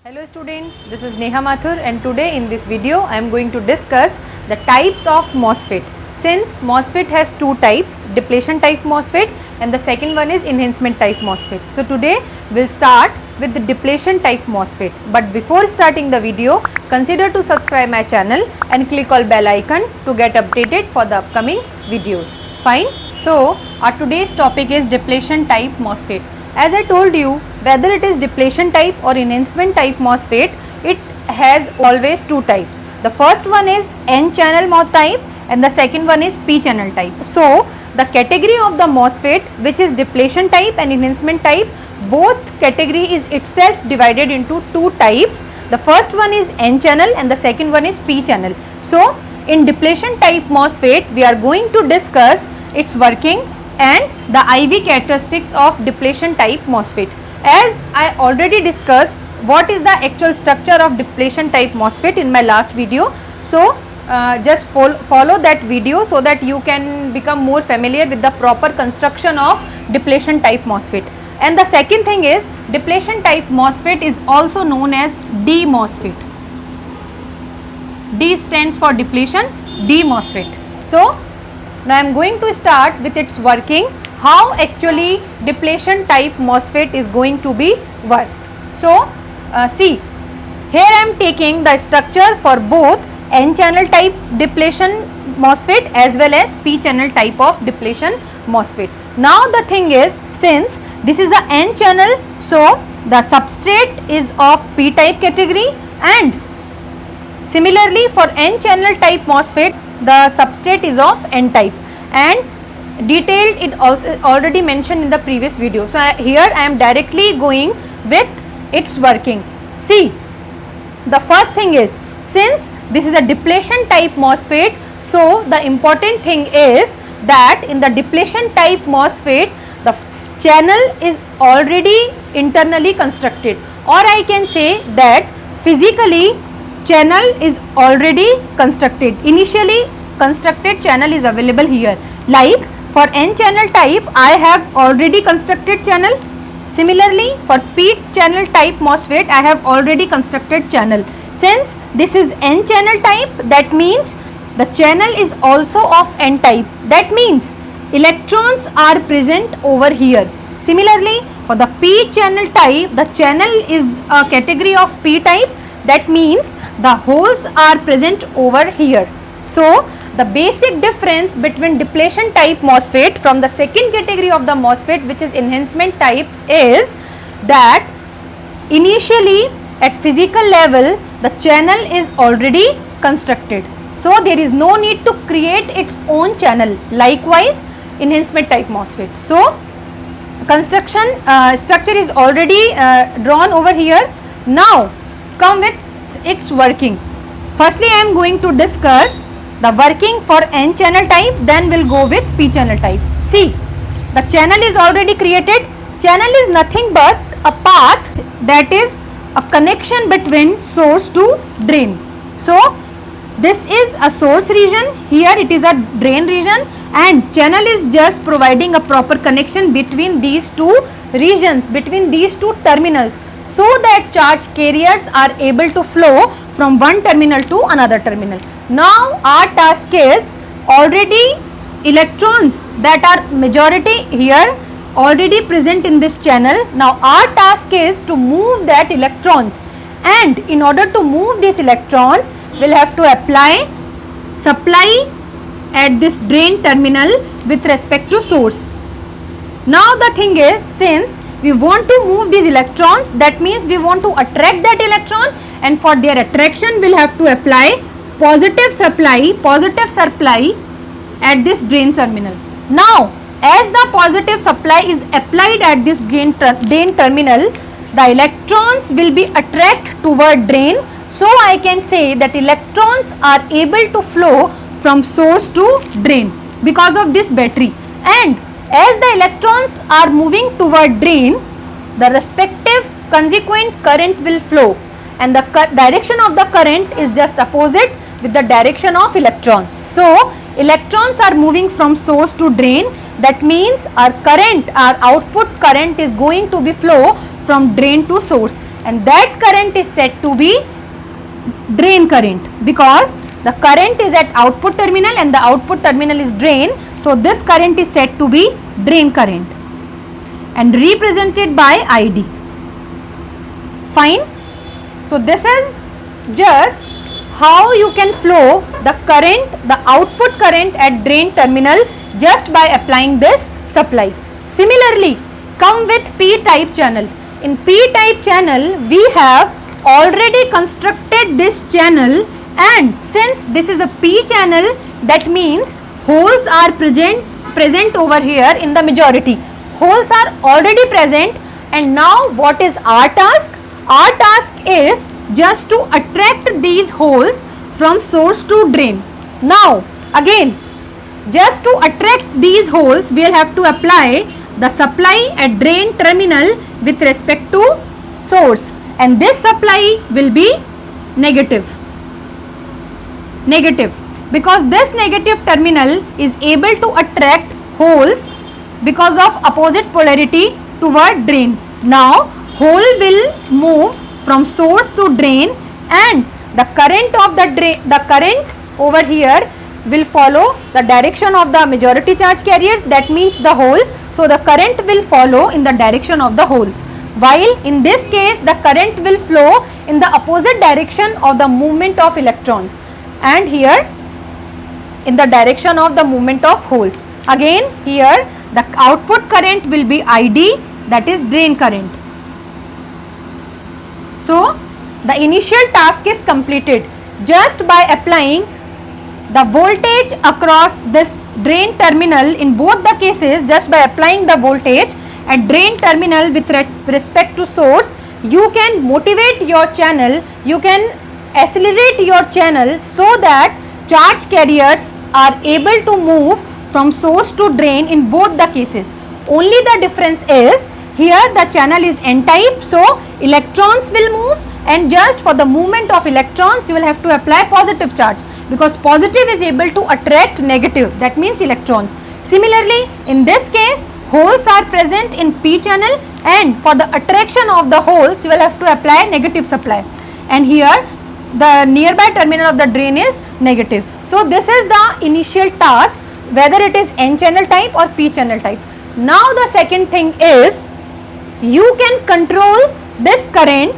Hello students, this is Neha Mathur and today in this video I am going to discuss the types of MOSFET. Since MOSFET has two types, depletion type MOSFET and the second one is enhancement type MOSFET. So today we will start with the depletion type MOSFET. But before starting the video, consider to subscribe my channel and click on bell icon to get updated for the upcoming videos. Fine. So our today's topic is depletion type MOSFET. As I told you, whether it is depletion type or enhancement type MOSFET, it has always two types. The first one is N channel type and the second one is P channel type. So the category of the MOSFET, which is depletion type and enhancement type, both category is itself divided into two types. The first one is N channel and the second one is P channel. So in depletion type MOSFET, we are going to discuss its working and the IV characteristics of depletion type MOSFET. As I already discussed what is the actual structure of depletion type MOSFET in my last video. So just follow that video so that you can become more familiar with the proper construction of depletion type MOSFET. And the second thing is depletion type MOSFET is also known as D MOSFET. D stands for depletion, D MOSFET. So now I am going to start with its working, how actually depletion type MOSFET is going to be worked. So see, here I am taking the structure for both N channel type depletion MOSFET as well as P channel type of depletion MOSFET. Now the thing is, since this is the N channel, so the substrate is of P type category, and similarly for N channel type MOSFET the substrate is of N type, and detailed it also already mentioned in the previous video. So here I am directly going with its working. See, the first thing is, since this is a depletion type MOSFET, so the important thing is that in the depletion type MOSFET the channel is already internally constructed, or I can say that physically channel is already constructed. Initially constructed channel is available here. Like for N channel type I have already constructed channel. Similarly for P channel type MOSFET I have already constructed channel. Since this is N channel type, that means the channel is also of N type. That means electrons are present over here. Similarly for the P channel type, the channel is a category of P type. That means the holes are present over here. So the basic difference between depletion type MOSFET from the second category of the MOSFET, which is enhancement type, is that initially at physical level the channel is already constructed. So there is no need to create its own channel. Likewise enhancement type MOSFET. So construction structure is already drawn over here. Now come with its working. Firstly I am going to discuss the working for N channel type, then we'll go with P channel type. See, the channel is already created. Channel is nothing but a path, that is a connection between source to drain. So this is a source region, here it is a drain region, and channel is just providing a proper connection between these two regions, between these two terminals, so that charge carriers are able to flow from one terminal to another terminal. Now our task is, already electrons that are majority here already present in this channel. Now our task is to move that electrons, and in order to move these electrons we will have to apply supply at this drain terminal with respect to source. Now the thing is, since we want to move these electrons, that means we want to attract that electron, and for their attraction we will have to apply positive supply at this drain terminal. Now as the positive supply is applied at this drain terminal, the electrons will be attracted toward drain. So I can say that electrons are able to flow from source to drain because of this battery, and as the electrons are moving toward drain, the respective consequent current will flow, and the direction of the current is just opposite with the direction of electrons. So electrons are moving from source to drain. That means our current, our output current is going to be flow from drain to source, and that current is said to be drain current, because the current is at output terminal and the output terminal is drain. So this current is said to be drain current and represented by ID. Fine. So this is just how you can flow the current, the output current at drain terminal just by applying this supply. Similarly, come with P-type channel. In P-type channel, we have already constructed this channel, and since this is a P channel, that means holes are present over here in the majority. Holes are already present, and now what is our task? Our task is just to attract these holes from source to drain. Now again, just to attract these holes, we will have to apply the supply at drain terminal with respect to source, and this supply will be negative, because this negative terminal is able to attract holes because of opposite polarity toward drain. Now hole will move from source to drain, and the current of the current over here will follow the direction of the majority charge carriers, that means the hole. So the current will follow in the direction of the holes, while in this case the current will flow in the opposite direction of the movement of electrons, and here in the direction of the movement of holes. Again here the output current will be ID, that is drain current. So the initial task is completed just by applying the voltage across this drain terminal. In both the cases, just by applying the voltage at drain terminal with respect to source, you can motivate your channel, you can accelerate your channel so that charge carriers are able to move from source to drain in both the cases. Only the difference is here the channel is n-type, so electrons will move, and just for the movement of electrons you will have to apply positive charge, because positive is able to attract negative, that means electrons. Similarly, in this case holes are present in P channel, and for the attraction of the holes you will have to apply negative supply, and here the nearby terminal of the drain is negative. So this is the initial task, whether it is N channel type or P channel type. Now the second thing is, you can control this current,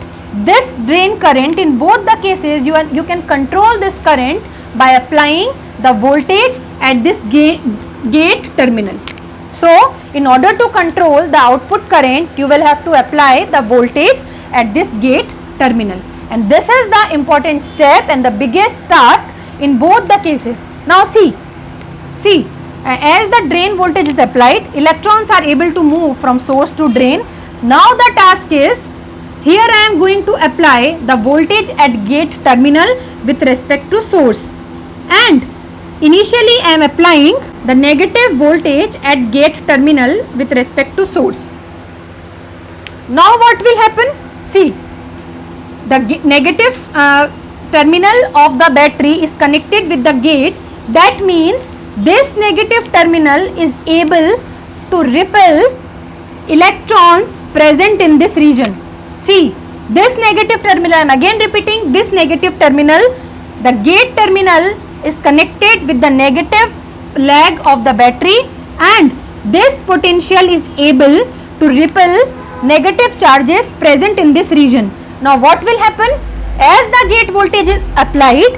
this drain current. In both the cases you can control this current by applying the voltage at this gate terminal. So in order to control the output current, you will have to apply the voltage at this gate terminal, and this is the important step and the biggest task in both the cases. Now see, as the drain voltage is applied, electrons are able to move from source to drain. Now the task is, here I am going to apply the voltage at gate terminal with respect to source, and initially I am applying the negative voltage at gate terminal with respect to source. Now what will happen? See, the negative terminal of the battery is connected with the gate. That means this negative terminal is able to repel electrons present in this region. See, this negative terminal, I am again repeating, this negative terminal, the gate terminal is connected with the negative leg of the battery, and this potential is able to repel negative charges present in this region. Now what will happen? As the gate voltage is applied,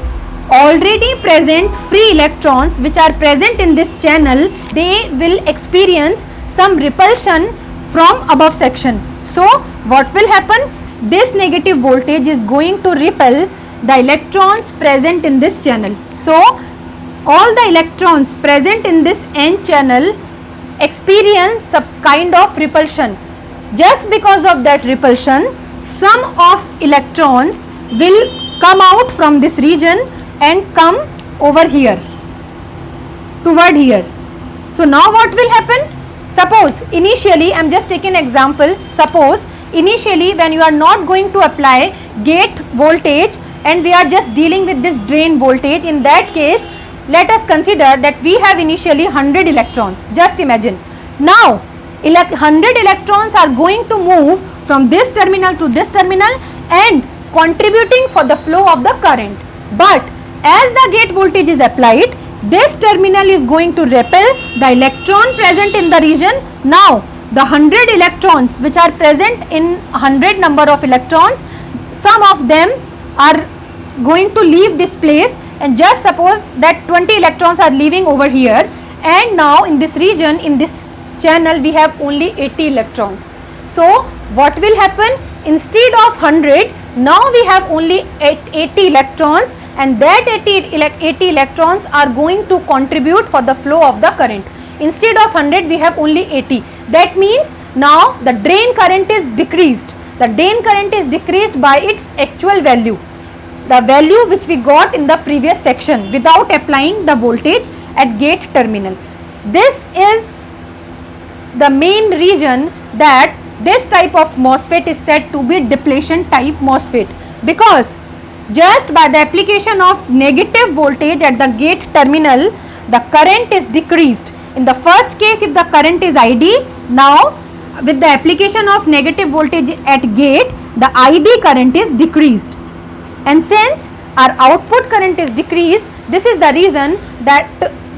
already present free electrons which are present in this channel, they will experience some repulsion from above section. So what will happen? This negative voltage is going to repel the electrons present in this channel. So all the electrons present in this N channel experience some kind of repulsion. Just because of that repulsion, some of electrons will come out from this region and come over here, toward here. So now what will happen? Suppose initially, I am just taking an example, suppose initially when you are not going to apply gate voltage and we are just dealing with this drain voltage, in that case let us consider that we have initially 100 electrons. Just imagine, now 100 electrons are going to move from this terminal to this terminal and contributing for the flow of the current. But as the gate voltage is applied, this terminal is going to repel the electron present in the region. Now the 100 electrons which are present in 100 number of electrons, some of them are going to leave this place, and just suppose that 20 electrons are leaving over here, and now in this region, in this channel, we have only 80 electrons. So what will happen? Instead of 100, now we have only 80 electrons, and that 80 electrons are going to contribute for the flow of the current. Instead of 100, we have only 80. That means now the drain current is decreased. The drain current is decreased by its actual value, the value which we got in the previous section without applying the voltage at gate terminal. This is the main reason that this type of MOSFET is said to be depletion type MOSFET, because just by the application of negative voltage at the gate terminal, the current is decreased. In the first case, if the current is ID, now with the application of negative voltage at gate, the ID current is decreased. And since our output current is decreased, this is the reason that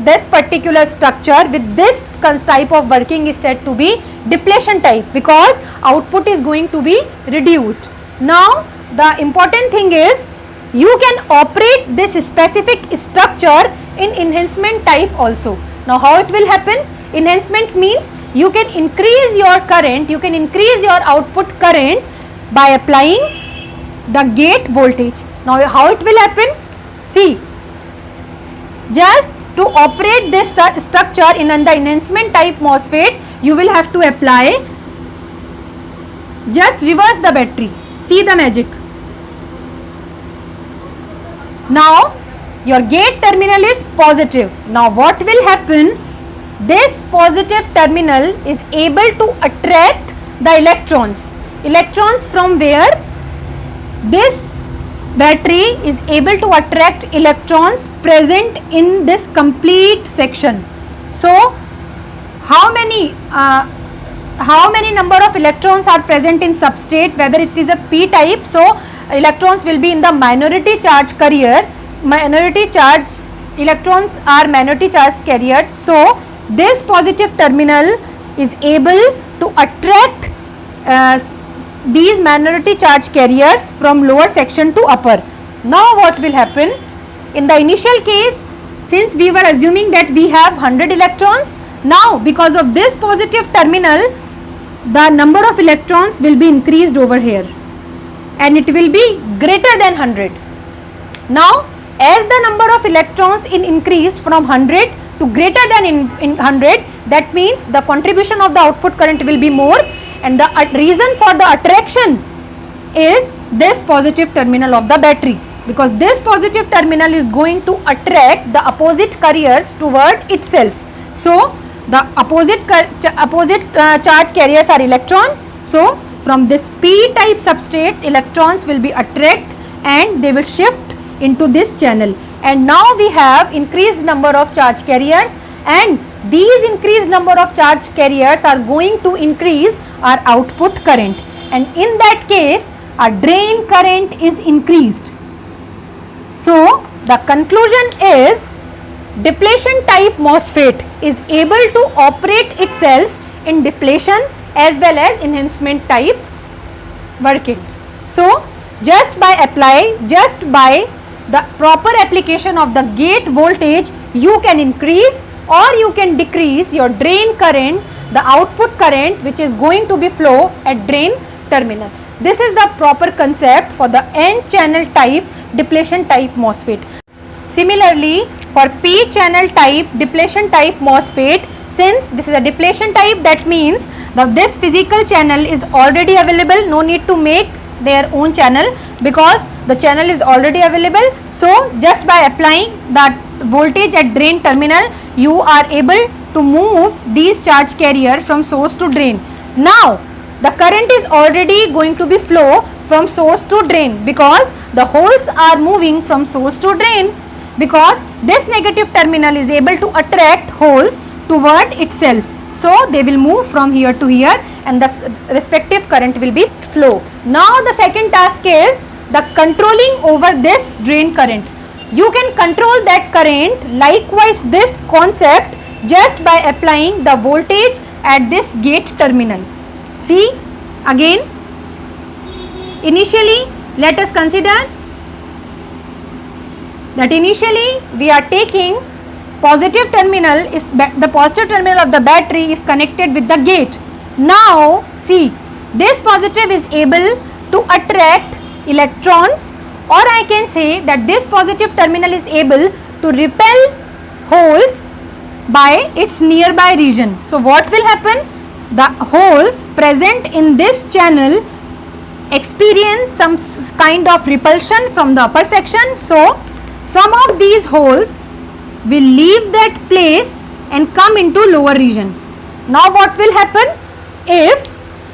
this particular structure with this type of working is said to be depletion type, because output is going to be reduced. Now the important thing is, you can operate this specific structure in enhancement type also. Now how it will happen? Enhancement means you can increase your current, you can increase your output current by applying the gate voltage. Now how it will happen? See, just to operate this structure in the enhancement type MOSFET, you will have to apply, just reverse the battery. See the magic. Now your gate terminal is positive. Now what will happen? This positive terminal is able to attract the electrons. Electrons from where? This battery is able to attract electrons present in this complete section. So how many number of electrons are present in substrate, whether it is a p type? So electrons will be in the minority charge carrier. Minority charge electrons are minority charge carriers. So this positive terminal is able to attract these minority charge carriers from lower section to upper. Now what will happen? In the initial case, since we were assuming that we have 100 electrons, now because of this positive terminal, the number of electrons will be increased over here, and it will be greater than 100. Now as the number of electrons increased from 100 to greater than in 100, that means the contribution of the output current will be more, and the reason for the attraction is this positive terminal of the battery, because this positive terminal is going to attract the opposite carriers toward itself. So the opposite charge carriers are electrons. So from this p type substrates, electrons will be attracted and they will shift into this channel, and now we have increased number of charge carriers, and these increased number of charge carriers are going to increase our output current, and in that case our drain current is increased. So the conclusion is, depletion type MOSFET is able to operate itself in depletion as well as enhancement type working. So just by the proper application of the gate voltage, you can increase or you can decrease your drain current, the output current which is going to be flow at drain terminal. This is the proper concept for the N channel type depletion type MOSFET. Similarly, for P channel type depletion type MOSFET, since this is a depletion type, that means that this physical channel is already available, no need to make their own channel because the channel is already available. So just by applying that voltage at drain terminal, you are able to move these charge carrier from source to drain. Now the current is already going to be flow from source to drain, because the holes are moving from source to drain, because this negative terminal is able to attract holes toward itself. So they will move from here to here and the respective current will be flow. Now the second task is the controlling over this drain current. You can control that current, likewise this concept, just by applying the voltage at this gate terminal. See again, initially let us consider that initially we are taking positive terminal is the positive terminal of the battery is connected with the gate. Now see, this positive is able to attract electrons, or I can say that this positive terminal is able to repel holes by its nearby region. So what will happen? The holes present in this channel experience some kind of repulsion from the upper section. So some of these holes will leave that place and come into lower region. Now what will happen? If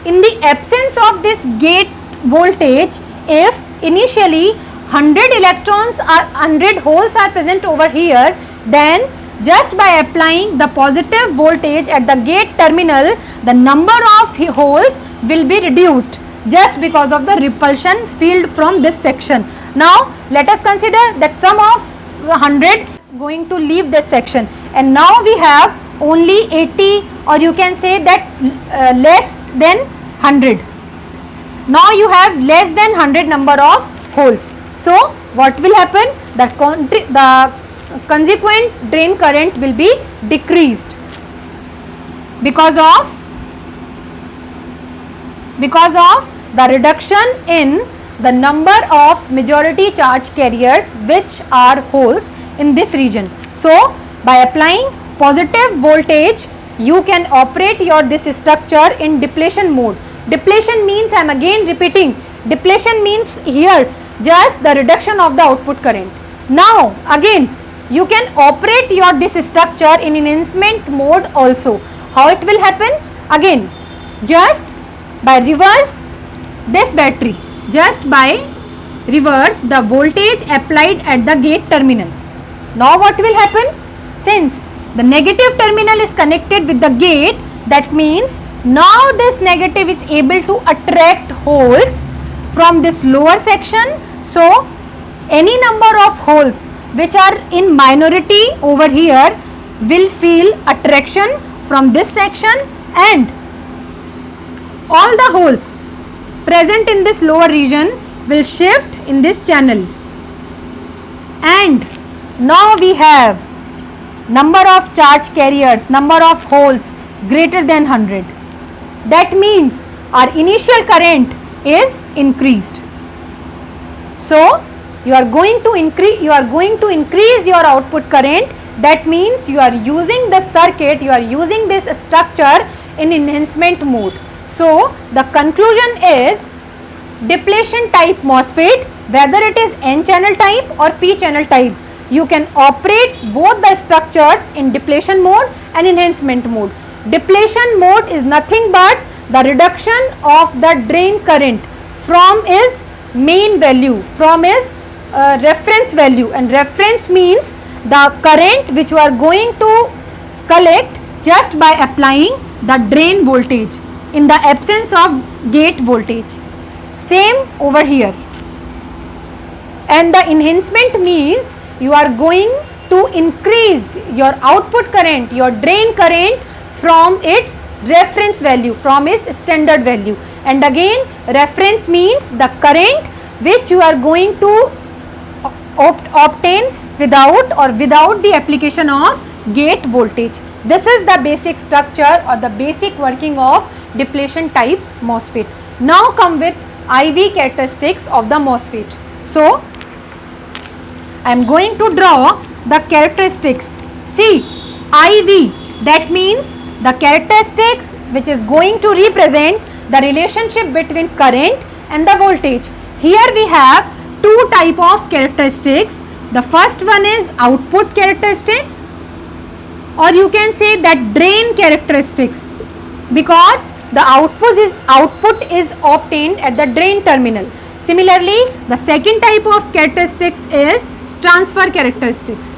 in the absence of this gate voltage, if initially 100 electrons or 100 holes are present over here, then just by applying the positive voltage at the gate terminal, the number of holes will be reduced just because of the repulsion field from this section. Now let us consider that some of 100 going to leave this section, and now we have only 80, or you can say that less than 100. Now you have less than 100 number of holes. So what will happen? That the consequent drain current will be decreased because of the reduction in the number of majority charge carriers which are holes in this region. So by applying positive voltage, you can operate your this structure in depletion mode. Depletion means, I am again repeating, depletion means here just the reduction of the output current. Now again you can operate your this structure in enhancement mode also. How it will happen? Again, just by reverse this battery, just by reverse the voltage applied at the gate terminal. Now what will happen? Since the negative terminal is connected with the gate, that means now this negative is able to attract holes from this lower section. So any number of holes which are in minority over here will feel attraction from this section, and all the holes present in this lower region will shift in this channel, and now we have number of charge carriers, number of holes greater than 100. That means our initial current is increased. So you are going to increase your output current. That means you are using the circuit, you are using this structure in enhancement mode. So the conclusion is depletion type MOSFET, whether it is N channel type or P channel type, you can operate both the structures in depletion mode and enhancement mode. Depletion mode is nothing but the reduction of the drain current from its main value, from its reference value, and reference means the current which you are going to collect just by applying the drain voltage in the absence of gate voltage. Same over here. And the enhancement means you are going to increase your output current, your drain current from its reference value, from its standard value. And again, reference means the current which you are going to obtain without the application of gate voltage. This is the basic structure or the basic working of depletion type MOSFET. Now come with IV characteristics of the MOSFET. So I am going to draw the characteristics. See, IV, that means the characteristics which is going to represent the relationship between current and the voltage. Here we have two type of characteristics. The first one is output characteristics, or you can say that drain characteristics, because the output is obtained at the drain terminal. Similarly, the second type of characteristics is transfer characteristics.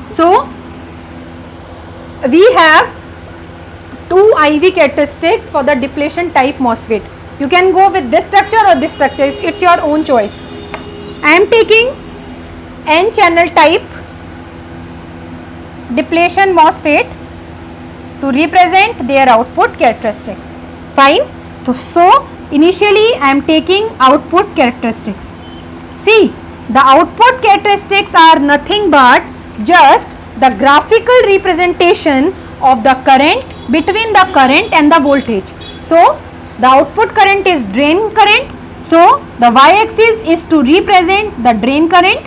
So we have two IV characteristics for the depletion type MOSFET. You can go with this structure or this structure, it's your own choice. I am taking N channel type depletion MOSFET to represent their output characteristics. Fine. So initially I am taking output characteristics. See, the output characteristics are nothing but just the graphical representation of the current between the current and the voltage. So the output current is drain current. So the y-axis is to represent the drain current.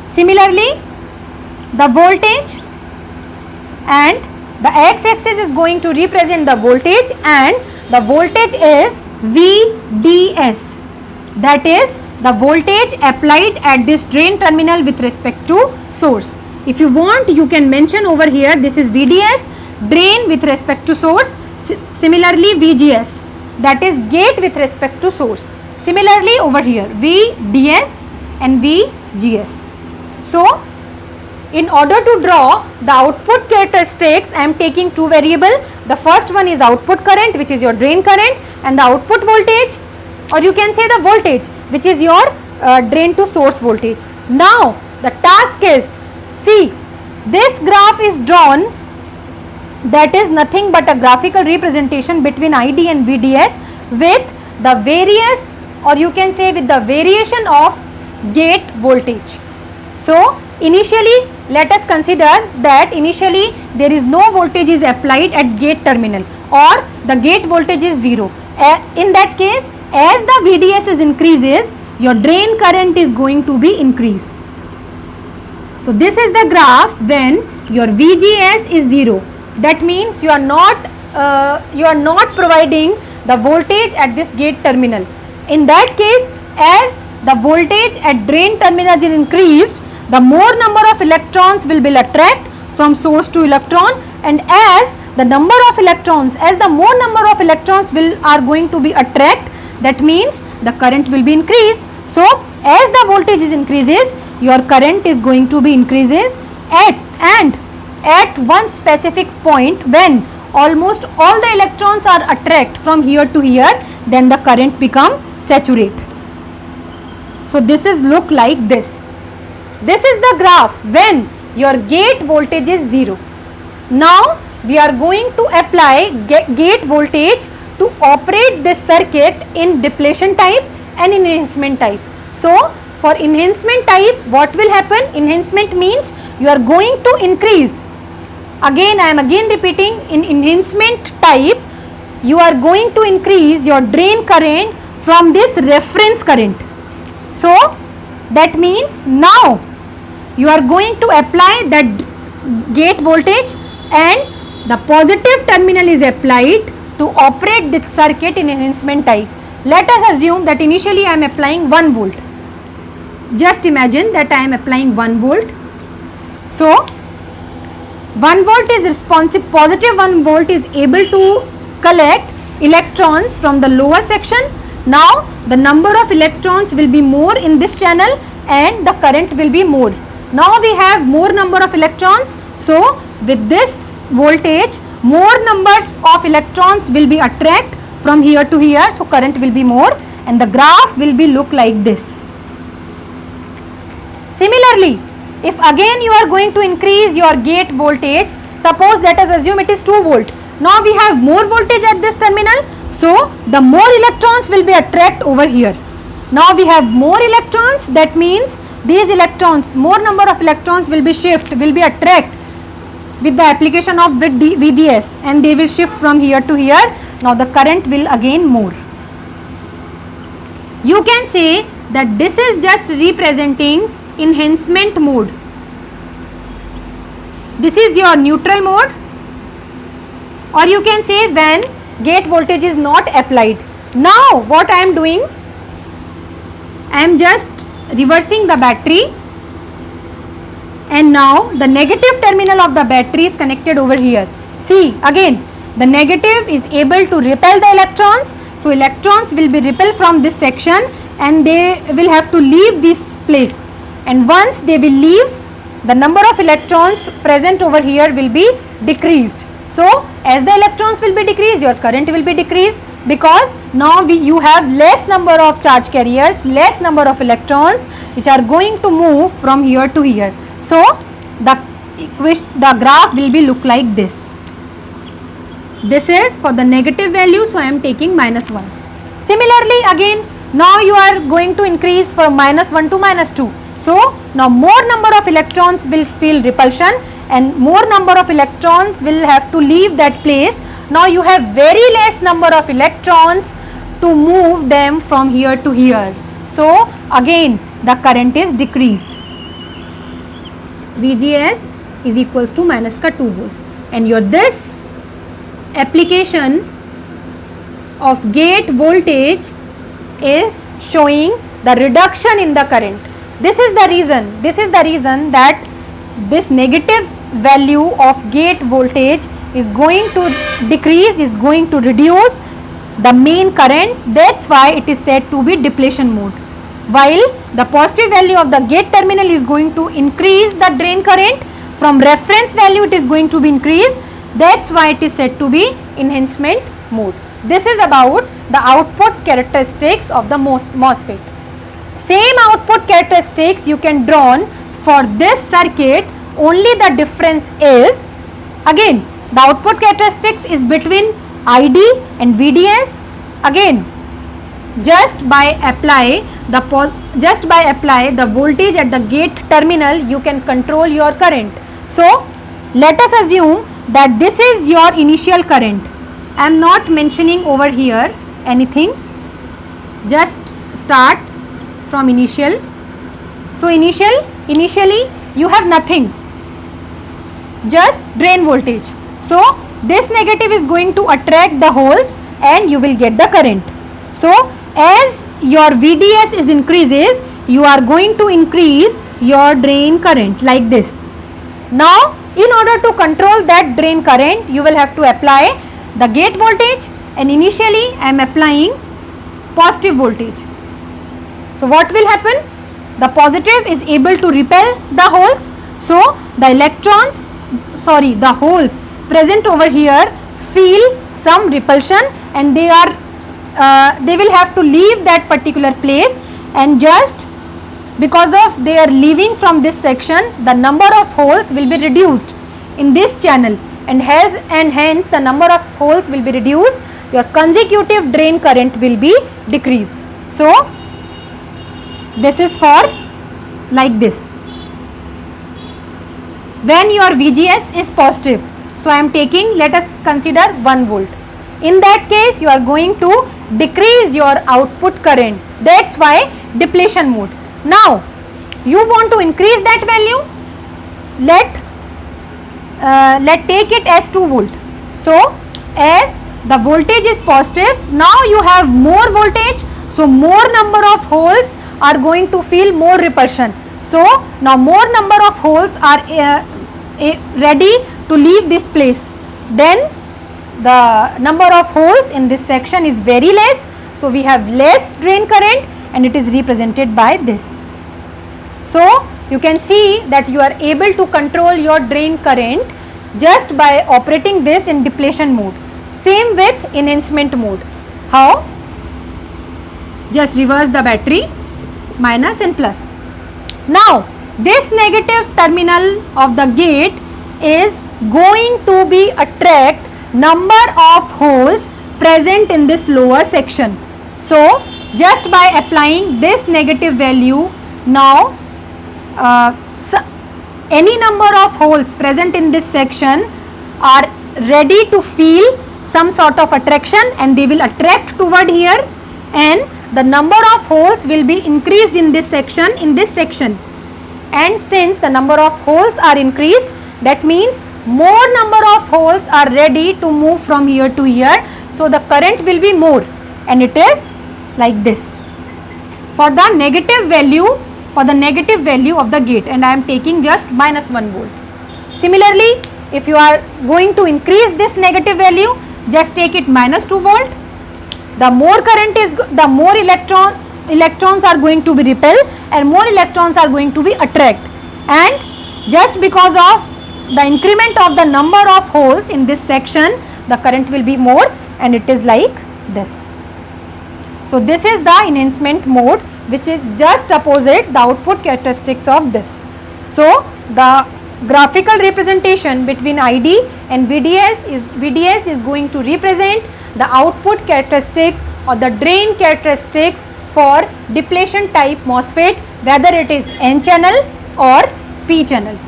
Similarly, the voltage, and the x-axis is going to represent the voltage, and the voltage is VDS, that is the voltage applied at this drain terminal with respect to source. If you want, you can mention over here this is VDS, drain with respect to source. Similarly VGS, that is gate with respect to source. Similarly over here VDS and VGS. So in order to draw the output characteristics, I am taking two variables. The first one is output current, which is your drain current, and the output voltage, or you can say the voltage, which is your drain to source voltage. Now the task is, see, this graph is drawn, that is nothing but a graphical representation between ID and VDS with the various, or you can say with the variation of gate voltage. So initially let us consider that initially there is no voltage is applied at gate terminal, or the gate voltage is 0. In that case, as the VDS is increases, your drain current is going to be increased. So this is the graph when your VGS is 0. That means you are not providing the voltage at this gate terminal. In that case, as the voltage at drain terminal is increased, the more number of electrons will be attracted from source to electron, and as the number of electrons, as the more number of electrons are going to be attracted, that means the current will be increased. So as the voltage is increases, your current is going to be increases at one specific point when almost all the electrons are attracted from here to here, then the current become saturate. So this is look like this. This is the graph when your gate voltage is 0. Now we are going to apply gate voltage to operate this circuit in depletion type and enhancement type. So for enhancement type, what will happen? Enhancement means you are going to increase. Again, I am again repeating, in enhancement type, you are going to increase your drain current from this reference current. So that means now you are going to apply that gate voltage, and the positive terminal is applied to operate this circuit in enhancement type. Let us assume that initially I am applying 1 volt. Just imagine that I am applying 1 volt. So 1 volt is responsive, positive 1 volt is able to collect electrons from the lower section. Now the number of electrons will be more in this channel and the current will be more. Now we have more number of electrons, so with this voltage more numbers of electrons will be attracted from here to here, so current will be more, and the graph will be look like this. Similarly, if again you are going to increase your gate voltage, suppose let us assume it is 2 volt. Now we have more voltage at this terminal, so the more electrons will be attracted over here. Now we have more electrons, that means these electrons, more number of electrons will be attracted with the application of VDS, and they will shift from here to here. Now the current will again more. You can say that this is just representing enhancement mode. This is your neutral mode, or you can say when gate voltage is not applied. Now what I am doing, I am just reversing the battery, and now the negative terminal of the battery is connected over here. See, again the negative is able to repel the electrons, so electrons will be repelled from this section and they will have to leave this place, and once they will leave, the number of electrons present over here will be decreased. So as the electrons will be decreased, your current will be decreased, because now you have less number of charge carriers, less number of electrons which are going to move from here to here. So the graph will be look like this. This is for the negative value, so I am taking -1. Similarly again, now you are going to increase from -1 to -2. So now more number of electrons will feel repulsion and more number of electrons will have to leave that place. Now you have very less number of electrons to move them from here to here. So again the current is decreased. VGS is equals to -2 volt, and your this application of gate voltage is showing the reduction in the current. This is the reason that this negative value of gate voltage is going to decrease, is going to reduce the main current. That's why it is said to be depletion mode, while the positive value of the gate terminal is going to increase the drain current. From reference value it is going to be increased. That's why it is said to be enhancement mode. This is about the output characteristics of the MOSFET. Same output characteristics you can draw for this circuit, only the difference is, again the output characteristics is between ID and VDS. Again just by apply the voltage at the gate terminal, you can control your current. So let us assume that this is your initial current. I am not mentioning over here anything, just start from initial. So initially you have nothing, just drain voltage. So this negative is going to attract the holes and you will get the current. So as your VDS is increases, you are going to increase your drain current like this. Now in order to control that drain current, you will have to apply the gate voltage, and initially I am applying positive voltage. So what will happen? The positive is able to repel the holes. So the holes present over here feel some repulsion, and they will have to leave that particular place, and just because of they are leaving from this section, the number of holes will be reduced in this channel, and hence the number of holes will be reduced. Your consecutive drain current will be decreased. So this is for like this. When your VGS is positive, so I am taking, let us consider 1 volt. In that case you are going to decrease your output current. That's why depletion mode. Now you want to increase that value, let take it as 2 volt. So as the voltage is positive, now you have more voltage, so more number of holes are going to feel more repulsion. So now more number of holes are ready to leave this place. Then the number of holes in this section is very less, so we have less drain current, and it is represented by this. So you can see that you are able to control your drain current just by operating this in depletion mode. Same with enhancement mode. How? Just reverse the battery, minus and plus. Now this negative terminal of the gate is going to be attract number of holes present in this lower section. So just by applying this negative value, now any number of holes present in this section are ready to feel some sort of attraction, and they will attract toward here, and the number of holes will be increased in this section, and since the number of holes are increased, that means more number of holes are ready to move from here to here, so the current will be more, and it is like this for the negative value of the gate, and I am taking just -1 volt. Similarly, if you are going to increase this negative value, just take it -2 volt. The more current is, the more electrons are going to be repelled, and more electrons are going to be attract, and just because of the increment of the number of holes in this section, the current will be more, and it is like this. So this is the enhancement mode, which is just opposite the output characteristics of this. So the graphical representation between ID and VDS is going to represent the output characteristics or the drain characteristics for depletion type MOSFET, whether it is N channel or P channel.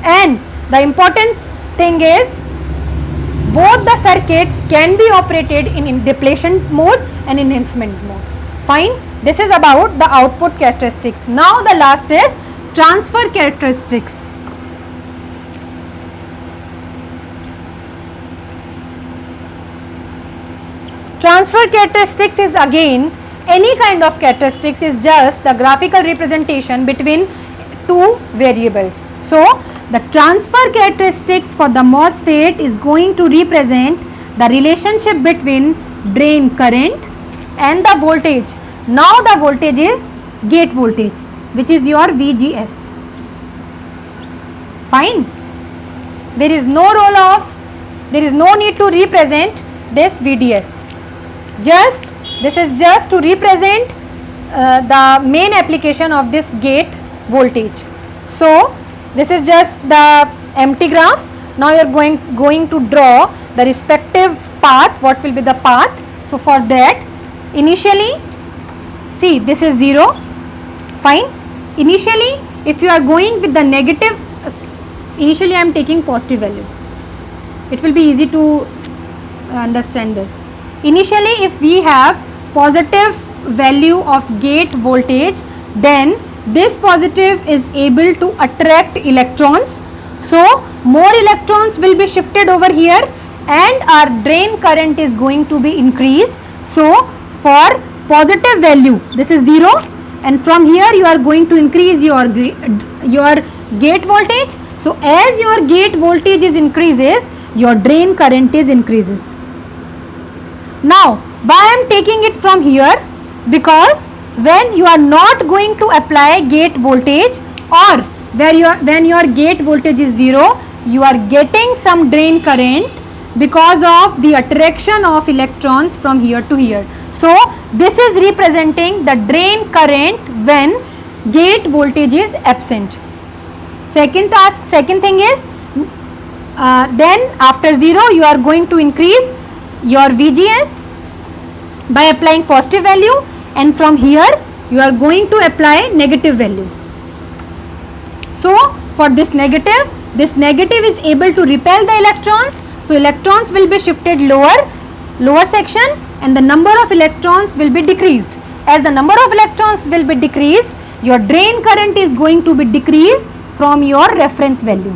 And the important thing is, both the circuits can be operated in depletion mode and enhancement mode. Fine. This is about the output characteristics. Now the last is transfer characteristics. Transfer characteristics is again any kind of characteristics, is just the graphical representation between two variables. So the transfer characteristics for the MOSFET is going to represent the relationship between drain current and the voltage. Now the voltage is gate voltage, which is your VGS. Fine. There is no need to represent this VDS. This is just to represent the main application of this gate voltage. So this is just the empty graph. Now you are going to draw the respective path. What will be the path? So for that, initially, see, this is 0. Fine. Initially, if you are going with the negative, initially I am taking positive value. It will be easy to understand this. Initially, if we have positive value of gate voltage, then this positive is able to attract electrons. So more electrons will be shifted over here and our drain current is going to be increased. So for positive value, this is 0, and from here you are going to increase your gate voltage. So as your gate voltage is increases, your drain current is increases. Now why I am taking it from here? Because when you are not going to apply gate voltage, or when your gate voltage is 0, you are getting some drain current because of the attraction of electrons from here to here. So this is representing the drain current when gate voltage is absent. Second thing is, then after 0 you are going to increase your VGS by applying positive value, and from here you are going to apply negative value. So for this negative is able to repel the electrons. So electrons will be shifted lower section, and the number of electrons will be decreased. As the number of electrons will be decreased, your drain current is going to be decreased from your reference value.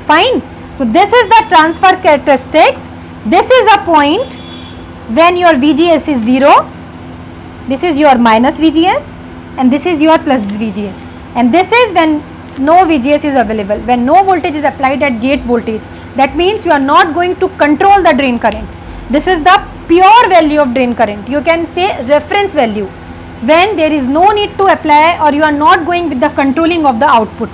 Fine. So this is the transfer characteristics. This is a point when your VGS is 0, this is your minus VGS, and this is your plus VGS, and this is when no VGS is available, when no voltage is applied at gate voltage. That means you are not going to control the drain current. This is the pure value of drain current. You can say reference value, when there is no need to apply, or you are not going with the controlling of the output.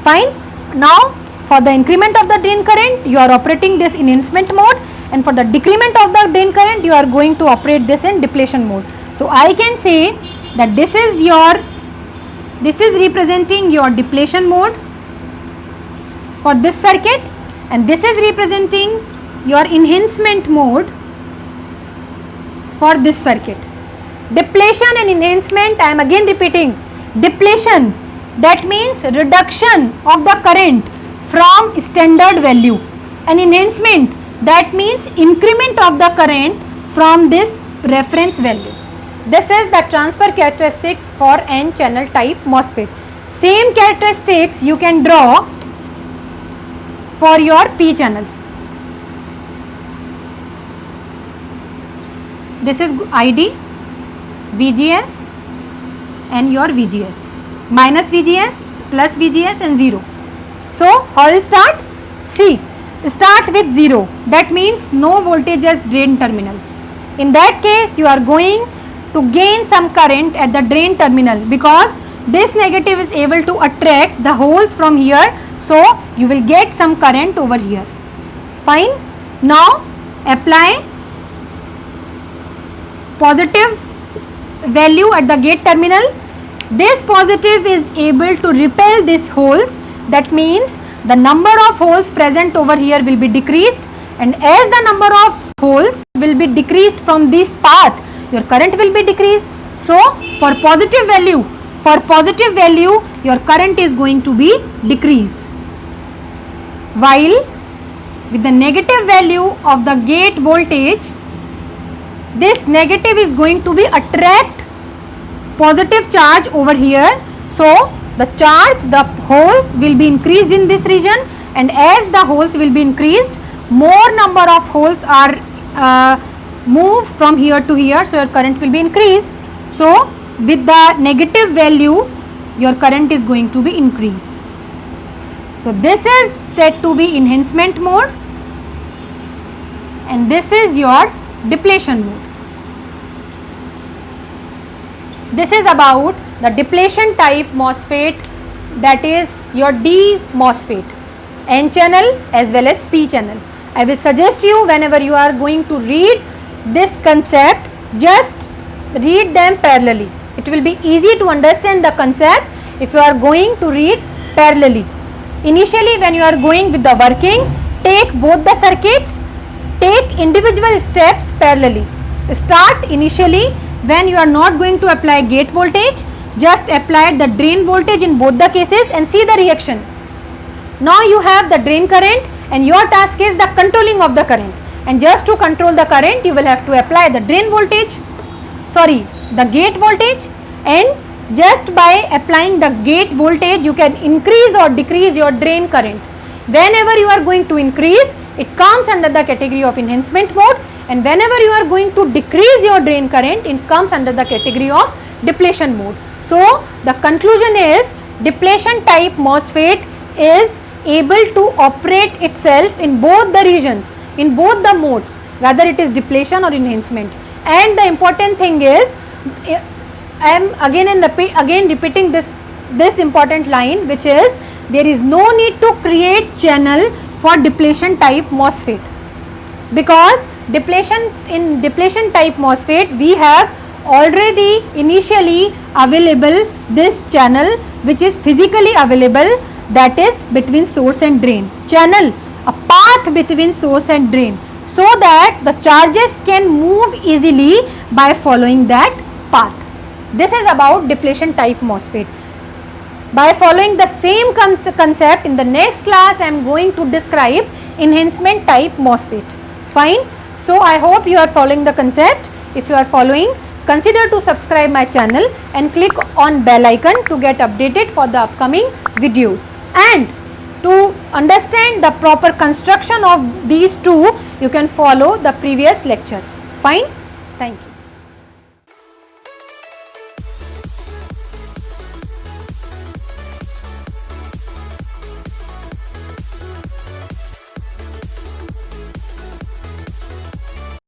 Fine. Now for the increment of the drain current, you are operating this in enhancement mode, and for the decrement of the drain current, you are going to operate this in depletion mode. So I can say that this is representing your depletion mode for this circuit, and this is representing your enhancement mode for this circuit. Depletion and enhancement, I am again repeating, depletion, that means reduction of the current from standard value, and enhancement, that means increment of the current from this reference value. This is the transfer characteristics for N channel type MOSFET. Same characteristics you can draw for your P channel. This is ID, VGS and your VGS, minus VGS, plus VGS and 0. So how will start? See, start with 0, that means no voltage as drain terminal. In that case you are going to gain some current at the drain terminal, because this negative is able to attract the holes from here, so you will get some current over here. Fine. Now apply positive value at the gate terminal. This positive is able to repel these holes. That means the number of holes present over here will be decreased, and as the number of holes will be decreased from this path, your current will be decreased. So for positive value, your current is going to be decreased, while with the negative value of the gate voltage, this negative is going to be attract positive charge over here. So the holes will be increased in this region, and as the holes will be increased, more number of holes are moved from here to here, so your current will be increased. So with the negative value, your current is going to be increased. So this is said to be enhancement mode, and this is your depletion mode. This is about the depletion type MOSFET, that is your D MOSFET, N channel as well as P channel. I will suggest you, whenever you are going to read this concept, just read them parallelly. It will be easy to understand the concept if you are going to read parallelly. Initially, when you are going with the working, take both the circuits, take individual steps parallelly. Start initially when you are not going to apply gate voltage, just apply the drain voltage in both the cases and see the reaction. Now you have the drain current, and your task is the controlling of the current, and just to control the current you will have to apply the the gate voltage, and just by applying the gate voltage you can increase or decrease your drain current. Whenever you are going to increase, it comes under the category of enhancement mode, and whenever you are going to decrease your drain current, it comes under the category of depletion mode. So the conclusion is, depletion type MOSFET is able to operate itself in both the regions, in both the modes, whether it is depletion or enhancement. And the important thing is, I am again repeating this important line, which is, there is no need to create channel for depletion type MOSFET, because in depletion type MOSFET we have already initially available this channel, which is physically available, that is between source and drain. Channel, a path between source and drain, so that the charges can move easily by following that path. This is about depletion type MOSFET. By following the same concept, in the next class I am going to describe enhancement type MOSFET. Fine. So I hope you are following the concept. If you are following, consider to subscribe my channel and click on bell icon to get updated for the upcoming videos. And to understand the proper construction of these two, you can follow the previous lecture. Fine. Thank you.